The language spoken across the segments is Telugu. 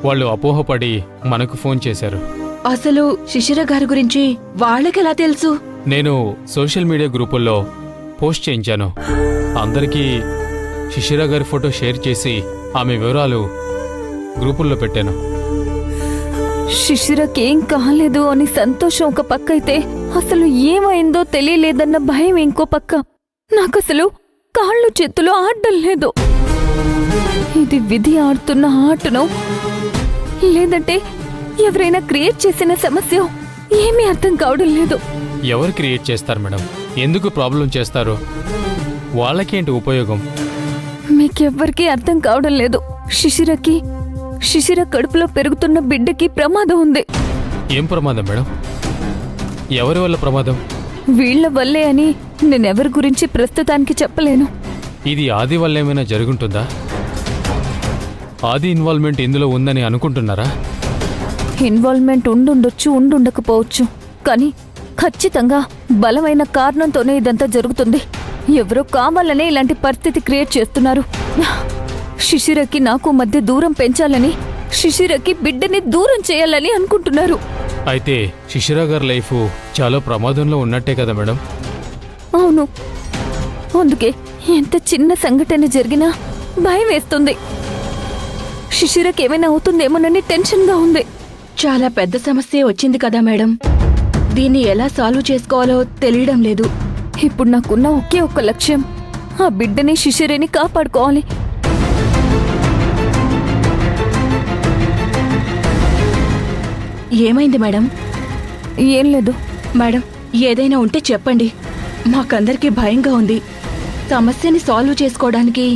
వాళ్ళు అపోహపడి మనకు ఫోన్ చేశారు. అసలు శిశిర గారి గురించి వాళ్ళకెలా తెలుసు? నేను సోషల్ మీడియా గ్రూపుల్లో పోస్ట్ చేయించాను. అందరికీ శిశిర గారి ఫోటో షేర్ చేసి ఆమె వివరాలు గ్రూపుల్లో పెట్టాను. శిశిరకేం కాలేదు అని సంతోషం ఒక పక్క అయితే, అసలు ఏమైందో తెలియలేదన్న భయం ఇంకో పక్క. నాకసలు కాళ్ళు చేతులు ఆడడం లేదు. ఇది విధి ఆడుతున్న ఆటనో లేదంటే ఎవరైనా క్రియేట్ చేసిన సమస్య ఏమీ అర్థం కావడం లేదు. ఎవరు క్రియేట్ చేస్తారు మేడం? ఎందుకు ప్రాబ్లం చేస్తారు? వాళ్ళకేంటి ఉపయోగం? మీకెవ్వరికీ అర్థం కావడం లేదు. శిశిర కడుపులో పెరుగుతున్న బిడ్డకి ప్రమాదం ఉంది. ఏం ప్రమాదం మేడం? ఎవరి వల్ల ప్రమాదం? వీళ్ల వల్లే అని నేనెవరి గురించి ప్రస్తుతానికి చెప్పలేను. ఇది ఆది వల్ల ఏమైనా జరుగుంటుందా? ఆది ఇన్వాల్వ్మెంట్ ఇందులో ఉందని అనుకుంటున్నారా? ఇన్వాల్వ్మెంట్ ఉండుండొచ్చు, ఉండుండకపోవచ్చు. కానీ ఖచ్చితంగా బలమైన కారణంతోనే ఇదంతా జరుగుతుంది. ఎవరో కావాలనే ఇలాంటి పరిస్థితి క్రియేట్ చేస్తున్నారు. శిశిరకి నాకు మధ్య దూరం పెంచాలని, శిశిరకి బిడ్డని దూరం చేయాలని అనుకుంటున్నారు. అయితే శిశిర గారి లైఫ్ చాలా ప్రమాదంలో ఉన్నట్టే కదా మేడం? అవును. అందుకే ఎంత చిన్న సంఘటన జరిగినా భయం వేస్తుంది. శిశిరకి ఏమైనా అవుతుందేమోనని టెన్షన్గా ఉంది. చాలా పెద్ద సమస్య వచ్చింది కదా మేడం. దీన్ని ఎలా సాల్వ్ చేసుకోవాలో తెలియడం లేదు. ఇప్పుడు నాకున్న ఒకే ఒక్క లక్ష్యం, ఆ బిడ్డని శిశిరని కాపాడుకోవాలి. ఏమైంది మేడం? ఏం లేదు మేడం, ఏదైనా ఉంటే చెప్పండి. మాకందరికీ భయంగా ఉంది. సమస్యని సాల్వ్ చేసుకోవడానికి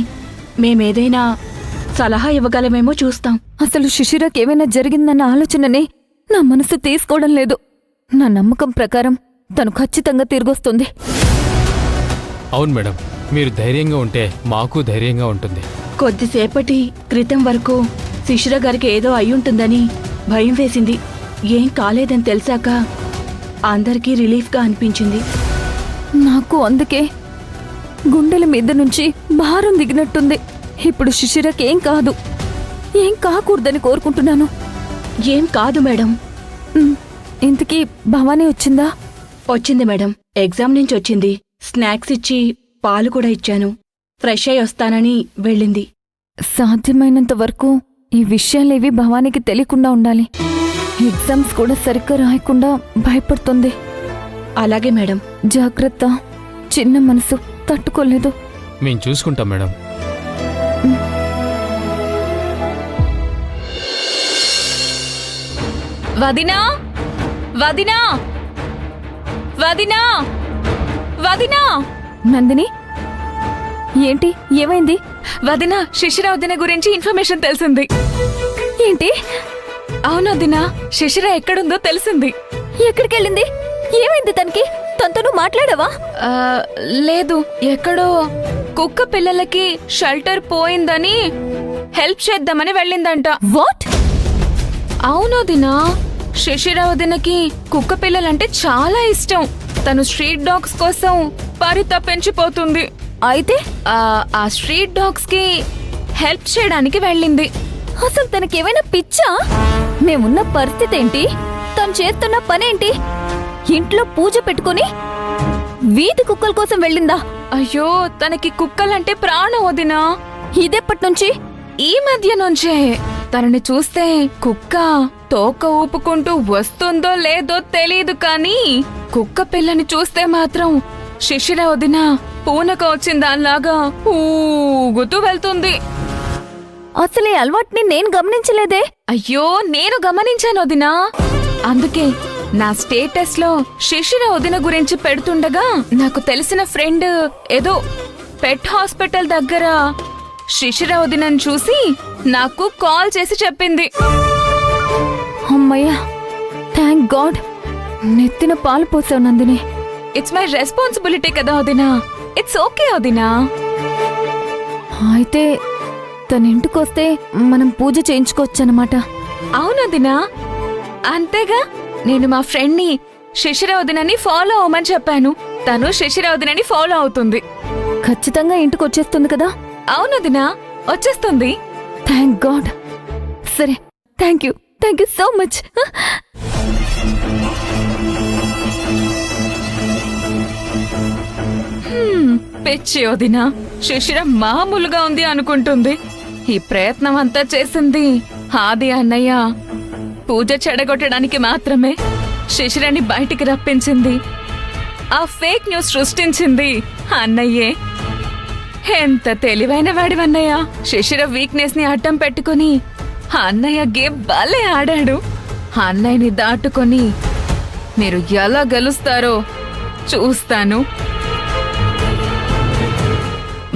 మేమేదైనా సలహా ఇవ్వగలమేమో చూస్తాం. అసలు శిశిరకి ఏమైనా జరిగిందన్న ఆలోచననే నా మనసు తీసుకోవడం లేదు. నా నమ్మకం ప్రకారం తను ఖచ్చితంగా తిరిగొస్తుంది. అవును మేడం, మీరు ధైర్యంగా ఉంటే మాకు ధైర్యంగా ఉంటుంది. కొద్దిసేపటి క్రితం వరకు శిశిర గారికి ఏదో అయ్యుంటుందని భయం వేసింది. ఏం కాలేదని తెలిసాక అందరికీ రిలీఫ్గా అనిపించింది. నాకు అందుకే గుండెల మీద నుంచి భారం దిగినట్టుంది. ఇప్పుడు శిశిరకేం కాదు, ఏం కాకూడదని కోరుకుంటున్నాను. ఏం కాదు మేడం. ఇంతకీ భవానీ వచ్చిందా? వచ్చింది మేడం. ఎగ్జామ్ నుంచి వచ్చింది. స్నాక్స్ ఇచ్చి పాలు కూడా ఇచ్చాను. ఫ్రెష్ అయి వస్తానని వెళ్ళింది. సాధ్యమైనంత వరకు ఈ విషయాలేవి భవానీకి తెలియకుండా ఉండాలి. ఎగ్జామ్స్ కూడా సరిగ్గా రాయకుండా భయపడుతుంది. అలాగే మేడం. జాగ్రత్త. చిన్న మనసు తట్టుకోలేదు. మేము చూసుకుంటాం మేడం. వదినా, వదినా, వదినా, వదినా. నందిని, ఏంటి? ఏమైంది? వదినా, శిశిర వదిన గురించి ఇన్ఫర్మేషన్ తెలిసింది. ఏంటి? అవును వదినా, శిశిర ఎక్కడుందో తెలిసింది. ఎక్కడికెళ్ళింది? ఏమైంది తనకి? తనతో మాట్లాడావా? లేదు, ఎక్కడో కుక్క పిల్లలకి షెల్టర్ పోయిందని హెల్ప్ చేద్దామని వెళ్ళిందంట. వాట్? అవును వదినా, శిశిర వదినకి కుక్క పిల్లలంటే చాలా ఇష్టం. తను స్ట్రీట్ డాగ్స్ కోసం పరితపించిపోతుంది. అయితే ఆ స్ట్రీట్ డాగ్స్ కి హెల్ప్ చేయడానికి వెళ్ళింది. అసలు తనకేమైనా పిచ్చా? మేమున్న పరిస్థితి ఏంటి? తను చేస్తున్న పనేంటి? ఇంట్లో పూజ పెట్టుకుని వీధి కుక్కల కోసం వెళ్ళిందా? అయ్యో, తనకి కుక్కలంటే ప్రాణం వదినా. ఇదెప్పటి నుంచి? ఈ మధ్య నుంచే. తనని చూస్తే కుక్క తోక ఊపుకుంటూ వస్తుందో లేదో తెలీదు, కానీ కుక్క పిల్లని చూస్తే మాత్రం శిశిర వదిన పూనక వచ్చిందాన్లాగా ఊగుతూ వెళ్తుంది. అసలు ఈ అలవాటుని నేను గమనించలేదే. అయ్యో, నేను గమనించాను వదినా. అందుకే నా స్టేటస్ లో శిశిర వదిన గురించి పెడుతుండగా నాకు తెలిసిన ఫ్రెండ్ ఏదో పెట్ హాస్పిటల్ దగ్గర శిశిర వదినని చూసి నాకు కాల్ చేసి చెప్పింది. అమ్మయ్యా, థ్యాంక్ గాడ్. నెత్తిన పాలు పోసావు నందిని. ఇట్స్ మై రెస్పాన్సిబిలిటీ కదా వదినా. ఇట్స్ ఓకే వదినా. అయితే తన ఇంటికొస్తే మనం పూజ చేయించుకోవచ్చనమాట. అవునదినా, అంతేగా. నేను మా ఫ్రెండ్ ని శిశిర వదినని ఫాలో అవ్వమని చెప్పాను. తను శిశిర వదినని ఫాలో అవుతుంది. ఖచ్చితంగా ఇంటికి వచ్చేస్తుంది కదా? అవునదినా, వచ్చేస్తుంది. Thank God. సరే, థ్యాంక్ యూ సో మచ్. పిచ్చి వదినా, శిశిర మామూలుగా ఉంది అనుకుంటుంది. ఈ ప్రయత్నం అంతా చేసింది ఆది అన్నయ్య పూజ చెడగొట్టడానికి మాత్రమే. శిశిరని బయటికి రప్పించింది, ఆ ఫేక్ న్యూస్ సృష్టించింది అన్నయ్యే. ఎంత తెలివైన వాడివన్నయ్య. శిశిర వీక్నెస్ ని అడ్డం పెట్టుకుని అన్నయ్య గేమ్ భలే ఆడాడు. అన్నయ్యని దాటుకొని మీరు ఎలా గెలుస్తారో చూస్తాను.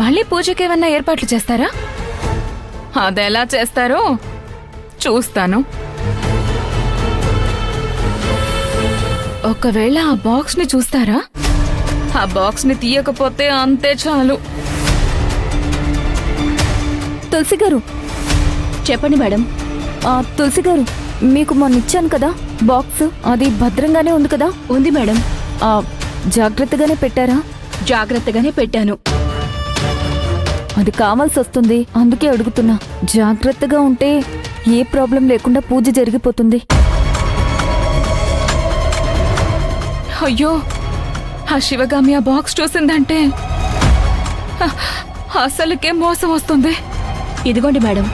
మళ్ళీ పూజకేమన్నా ఏర్పాట్లు చేస్తారా? అదెలా చేస్తారో చూస్తాను. ఒకవేళ ఆ బాక్స్ ని చూస్తారా? ఆ బాక్స్ ని తీయకపోతే అంతే చాలు. తులసి గారు, చెప్పండి మేడం. తులసి గారు, మీకు మొన్న ఇచ్చాను కదా బాక్స్, అది భద్రంగానే ఉంది కదా? ఉంది మేడం. జాగ్రత్తగానే పెట్టారా? జాగ్రత్తగానే పెట్టాను. అది కావాల్సి వస్తుంది, అందుకే అడుగుతున్నా. జాగ్రత్తగా ఉంటే ఏ ప్రాబ్లం లేకుండా పూజ జరిగిపోతుంది. అయ్యో, ఆ శివగామి ఆ బాక్స్ చూసిందంటే అసలుకే మోసం వస్తుంది. ఇదిగోండి మేడం.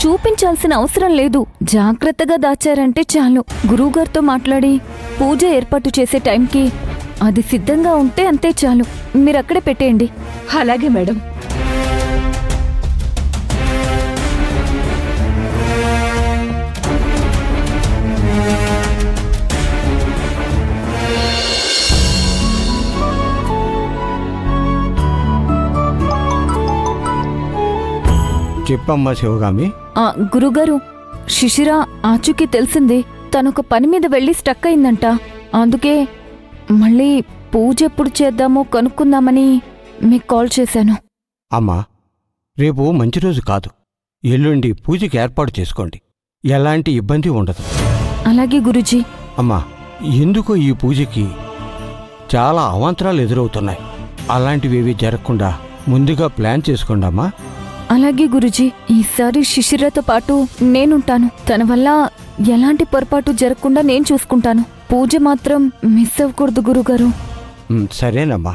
చూపించాల్సిన అవసరం లేదు, జాగ్రత్తగా దాచారంటే చాలు. గురువుగారితో మాట్లాడి పూజ ఏర్పాటు చేసే టైంకి అది సిద్ధంగా ఉంటే అంతే చాలు. మీరక్కడే పెట్టేయండి. అలాగే మేడం. చెప్పమ్మా శివగామి. గురుగారు, శిశిర ఆచూకీ తెలిసింది. తనొక పని మీద వెళ్ళి స్టక్ అయిందంట. అందుకే మళ్ళీ పూజ ఎప్పుడు చేద్దామో కనుక్కుందామని మీకు కాల్ చేశాను. అమ్మా, రేపు మంచి రోజు కాదు. ఎల్లుండి పూజకి ఏర్పాటు చేసుకోండి. ఎలాంటి ఇబ్బంది ఉండదు. అలాగే గురూజీ. అమ్మా, ఎందుకో ఈ పూజకి చాలా అవాంతరాలు ఎదురవుతున్నాయి. అలాంటివేవీ జరగకుండా ముందుగా ప్లాన్ చేసుకోండమ్మా. అలాగే గురూజీ, ఈసారి శిశిరతో పాటు నేనుంటాను. తన వల్ల ఎలాంటి పొరపాటు జరగకుండా నేను చూసుకుంటాను. పూజ మాత్రం మిస్ అవ్వకూడదు గురుగారు. సరేనమ్మా.